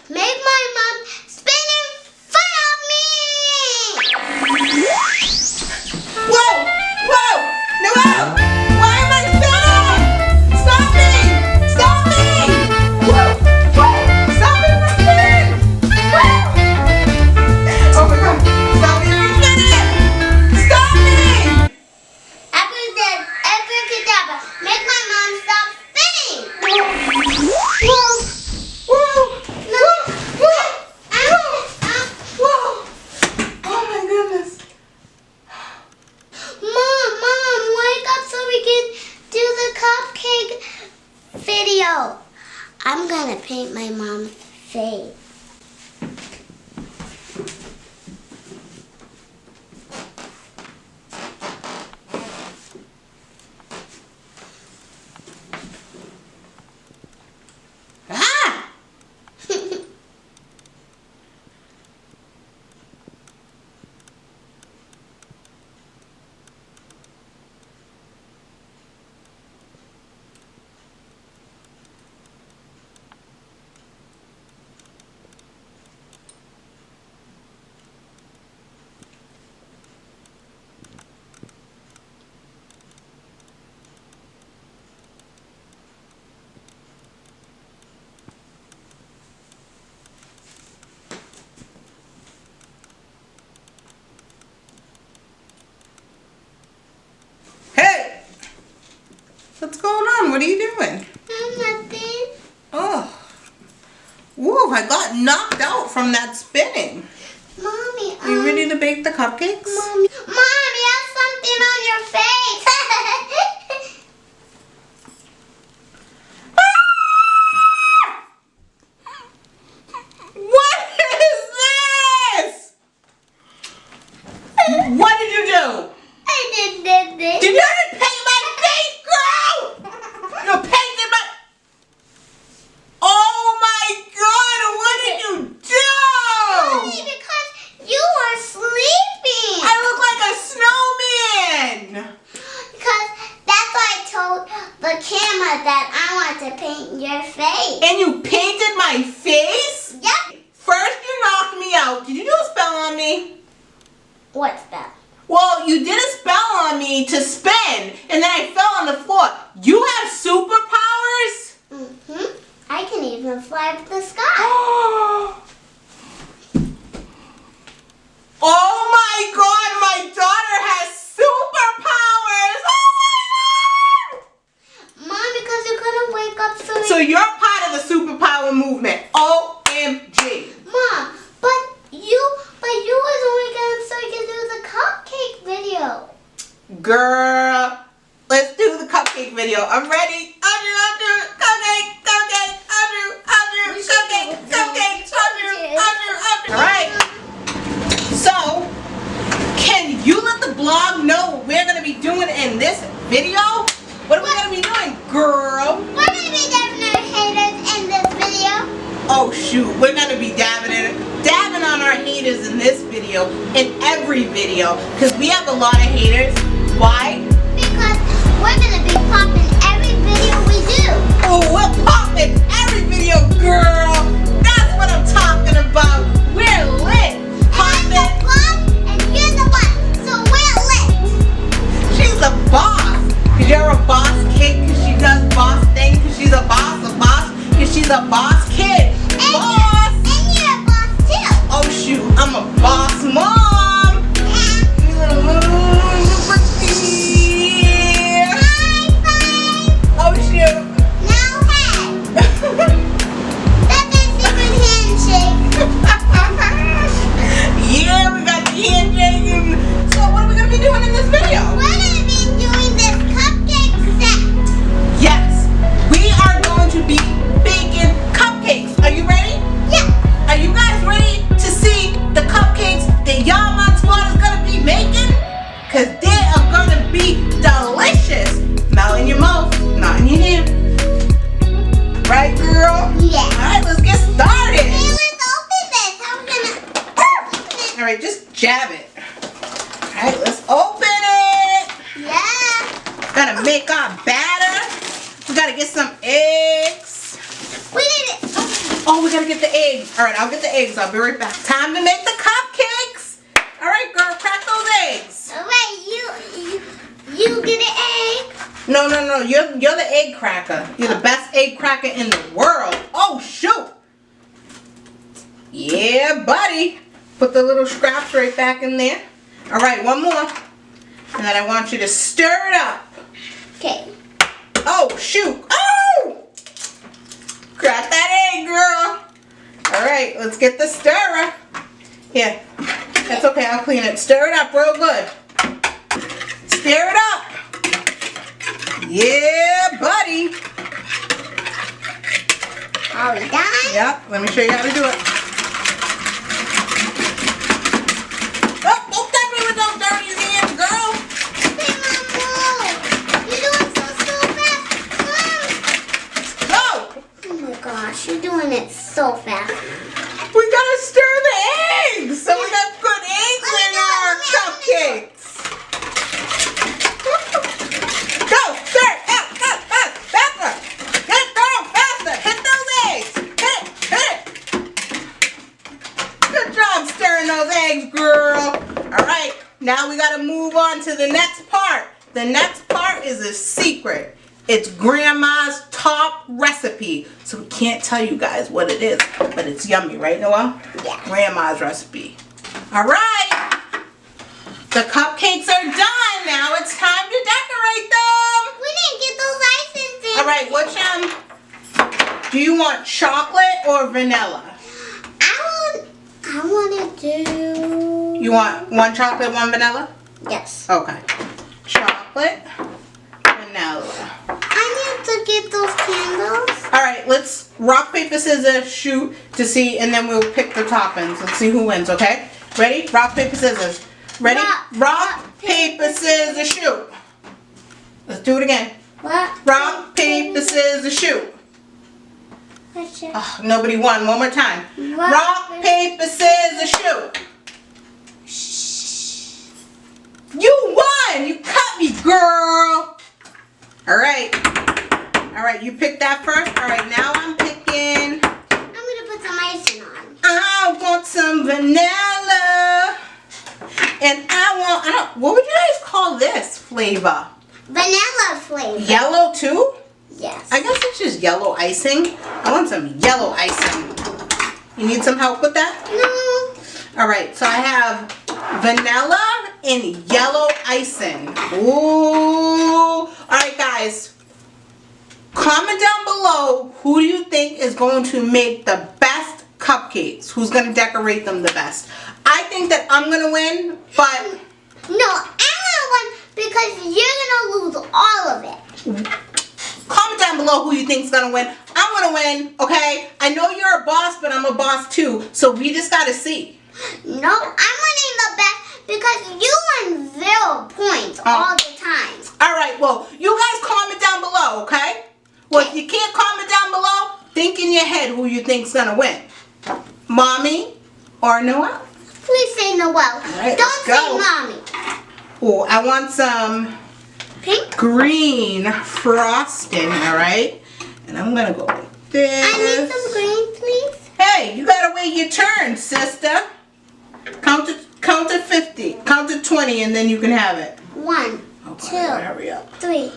Make my mom spin in front of me! Whoa! Whoa! Noel! Why am I spinning? Stop me! Stop me! Whoa! Whoa! Stop me from spinning! Whoa! Oh my God! Stop me from spinning! Stop me! Abracadabra, make my mom stop spinning! Whoa! Whoa! Whoa! Oh my goodness! Mom, wake up so we can do the cupcake video. I'm gonna paint my mom's face. Ah! Hey! What's going on? What are you doing? Nothing. Oh. Whoa, I got knocked out from that spinning. Mommy, Are you ready to bake the cupcakes? Mom, you have something on your face. What is this? What did you do? I did this. Did you paint my face, girl? You painted my... Oh my God, what did you do? Mommy, because you were sleeping. I look like a snowman. Because that's why I told the camera that I want to paint your face. And you painted my face? Yep. First you knocked me out. Did you do a spell on me? What's that? Well, you did a spell on me to spin, and then I fell on the floor. You have superpowers? Mm-hmm. I can even fly to the sky. Oh my God, my daughter has superpowers! Oh my God! Mom, because you couldn't wake up So you're part of the superpower movement. OMG. Mom, but you was only gonna so you can do the cupcake video. Girl, let's do the cupcake video. I'm ready. I'll do, cupcake, cupcake. All right. So, can you let the blog know what we're gonna be doing in this video? What are we gonna be doing, girl? We're gonna be dabbing our haters in this video. Oh shoot, we're gonna be dabbing on our haters in this video, in every video, because we have a lot of haters. Why? Because we're gonna be popping every video we do. Oh, we're popping every video, girl. That's what I'm talking about. We're lit. And I'm the boss, and you're the boss, so we're lit. She's a boss. Cause you're a boss kid, cause she does boss things, cause she's a boss, cause she's a boss kid. Boss! And you're a boss too. Oh shoot, I'm a boss mom. High five. Oh shoot. Now head. That's a secret handshake. Yeah, we got the handshake. So what are we gonna be doing in this video? We're gonna be doing this cupcake set. Yes, we are going to be baking cupcakes. Are you ready? Yeah. Are you guys ready to see the cupcakes that y'all my squad is gonna be making? Cause they are gonna be delicious. Melt in your mouth, not in your hand. Right, girl? Yeah. Alright, let's get started. Hey, let's open this. How are we gonna open it? Alright, just jab it. Alright, let's open it. Yeah. Gotta make our batter. We gotta get some eggs. We need it. Oh, we gotta get the eggs. All right, I'll get the eggs. I'll be right back. Time to make the cupcakes. All right, girl, crack those eggs. All right, you get an egg. No. You're the egg cracker. You're the best egg cracker in the world. Oh, shoot. Yeah, buddy. Put the little scraps right back in there. All right, one more. And then I want you to stir it up. Okay. Oh, shoot. Oh! Crack that egg, girl. All right, let's get the stirrer. Here. That's okay, I'll clean it. Stir it up real good. Stir it up. Yeah, buddy. Are we done? Yep, let me show you how to do it. Oh, don't touch me with those dirty hands, girl. Hey, Mom, you're doing so fast. Go. Oh my gosh, you're doing it so fast. We gotta stir the eggs so we got good eggs in our cupcakes. Go, stir, faster. Get it, girl, faster. Hit those eggs. Hit it. Good job stirring those eggs, girl. All right, now we gotta move on to the next part. The next part is a secret. It's Grandma's top recipe. So we can't tell you guys what it is, but it's yummy, right, Noel? Yeah. Grandma's recipe. All right. The cupcakes are done. Now it's time to decorate them. We didn't get those icings in. All right, which do you want, chocolate or vanilla? I want to do. You want one chocolate, one vanilla? Yes. Okay. Chocolate, vanilla. I need to get those candles. All right, let's rock, paper, scissors, shoot to see, and then we'll pick the toppings. Let's see who wins, okay? Ready? Rock, paper, scissors. Ready? Rock, paper, scissors, shoot. Let's do it again. What? Rock, paper, scissors, shoot. Oh, nobody won. One more time. Rock, paper, scissors, shoot. You won! You cut me, girl! Alright. Alright, you picked that first. Alright, now I'm picking. I'm gonna put some icing on. I want some vanilla. And what would you guys call this flavor? Vanilla flavor. Yellow too? Yes. I guess it's just yellow icing. I want some yellow icing. You need some help with that? No. Alright, so I have vanilla and yellow icing. Ooh. Alright, guys. Comment down below who do you think is going to make the best cupcakes? Who's going to decorate them the best? I think that I'm going to win, but... No, I'm going to win because you're going to lose all of it. Comment down below who you think is going to win. I'm going to win, okay? I know you're a boss, but I'm a boss too. So we just got to see. No, I'm winning the best because you win 0 points all the time. Alright, well, you guys comment down below, okay? Well, if you can't comment down below, think in your head who you think's gonna win. Mommy or Noel? Please say Noel. Right, Don't say Mommy. Oh, I want some Pink? green frosting, alright? And I'm gonna go like this. I need some green, please. Hey, you gotta wait your turn, sister. Count to 50. Count to 20 and then you can have it. 1, Okay, 2, hurry up. 3,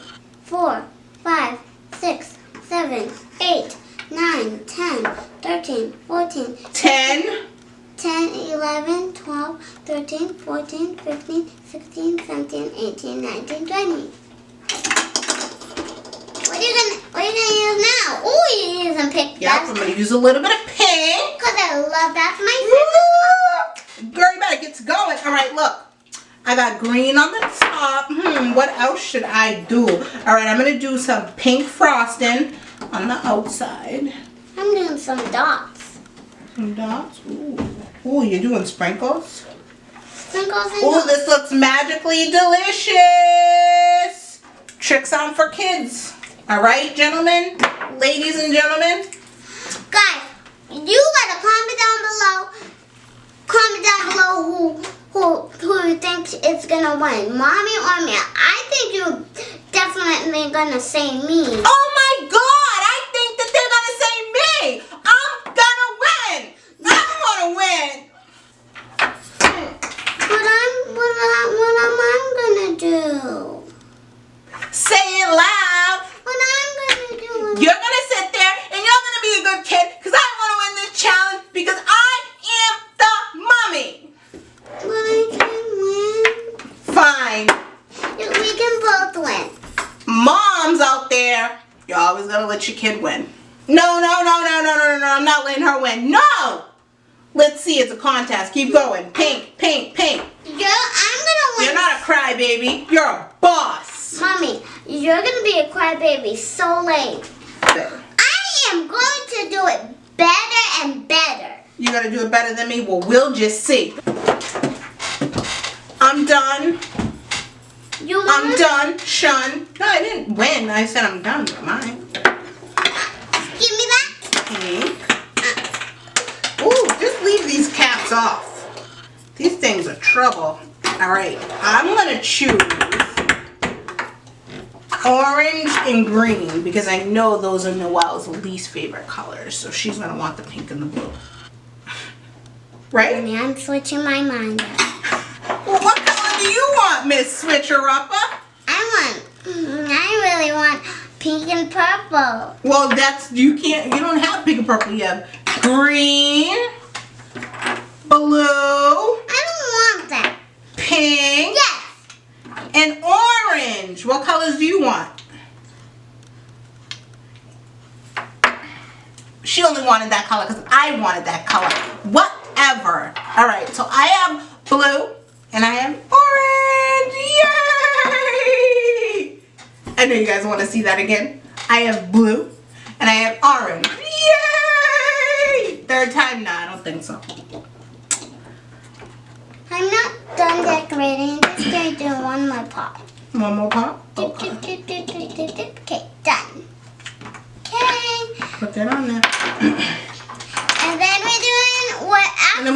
4, 5, 6, 7, 8, 9, 10, 13, 14, 10. 10, 11, 12, 13, 14, 15, 16, 17, 18, 19, 20. What are you gonna use now? Oh, you're using pink. Yep, I'm gonna use a little bit of pink. Because I love that for my favorite. Girl, you better get to going. All right, look. I got green on the top. What else should I do? All right, I'm going to do some pink frosting on the outside. I'm doing some dots. Some dots? Ooh. Ooh, you're doing sprinkles? Sprinkles and Ooh, dots. this looks magically delicious. Tricks on for kids. All right, gentlemen, ladies and gentlemen. Guys, you gotta comment down below. Comment down below who you think is gonna win, Mommy or me. I think you're definitely gonna say me. Oh my God! I think that they're gonna say me. I'm We can both win. Moms out there, you're always gonna let your kid win. No, I'm not letting her win. No! Let's see, it's a contest. Keep going. Pink, pink, pink. I'm gonna win. You're not a crybaby. You're a boss. Mommy, you're gonna be a crybaby so late. I am going to do it better and better. You're gonna do it better than me? Well, we'll just see. I'm done. I'm done. Shun. No, I didn't win. I said I'm done with mine. Give me that. Pink. Ooh, just leave these caps off. These things are trouble. Alright, I'm gonna choose orange and green because I know those are Noel's least favorite colors. So she's gonna want the pink and the blue. Right? Mommy, I'm switching my mind up. Well, what color do you want, Miss Switcher-upper? I really want pink and purple. Well, you don't have pink and purple. You have green, blue. I don't want that. Pink. Yes. And orange. What colors do you want? She only wanted that color because I wanted that color. Whatever. All right, so I have blue and I have orange. Yay! I know you guys want to see that again. I have blue and I have orange. Yay! Third time? Nah, I don't think so. I'm not done decorating. Just gonna do one more pop. One more pop? Dip, Okay. dip, dip, dip, dip, dip, dip. Okay, done. Okay. Put that on there. And then we're doing what after? And then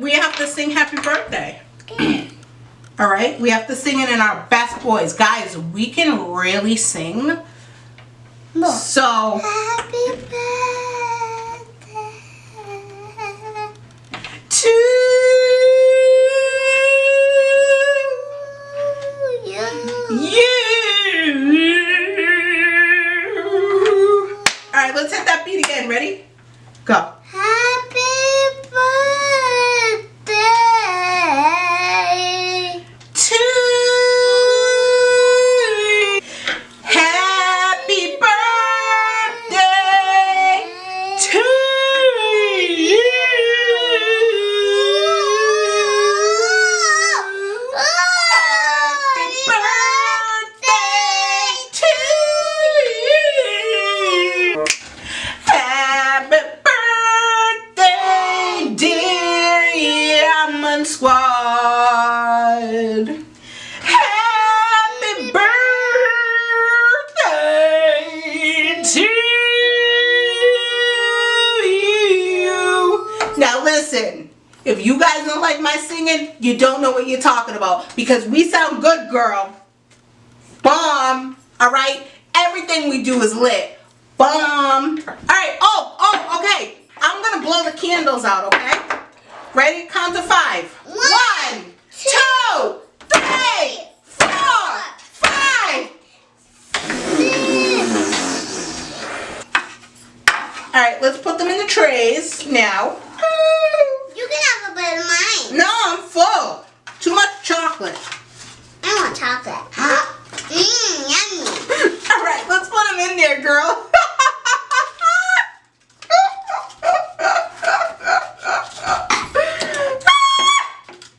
we have to sing happy birthday. Okay. All right, we have to sing it in our best voice. Guys, we can really sing. More. So, Happy birthday to you. All right, let's hit that beat again. Ready? Go. Happy birthday To you. Happy birthday to you. Happy birthday, dear Yaman Squad. Happy birthday to you. Now listen, if you guys don't like my singing, you don't know what you're talking about because we sound good, girl. Bomb. All right? Everything we do is lit. Bomb. All right. Oh, okay. I'm going to blow the candles out, okay? Ready? Count to 5. 1, 2, 3, 4, 5. All right, let's put them in the trays now. You can have a bit of mine. No, I'm full. Too much chocolate. I want chocolate. Yummy. All right, let's put them in there, girl.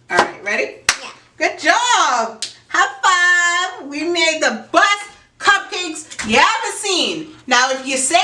All right, ready? Yeah. Good job. High five. We made the best cupcakes you ever seen. Now, if you say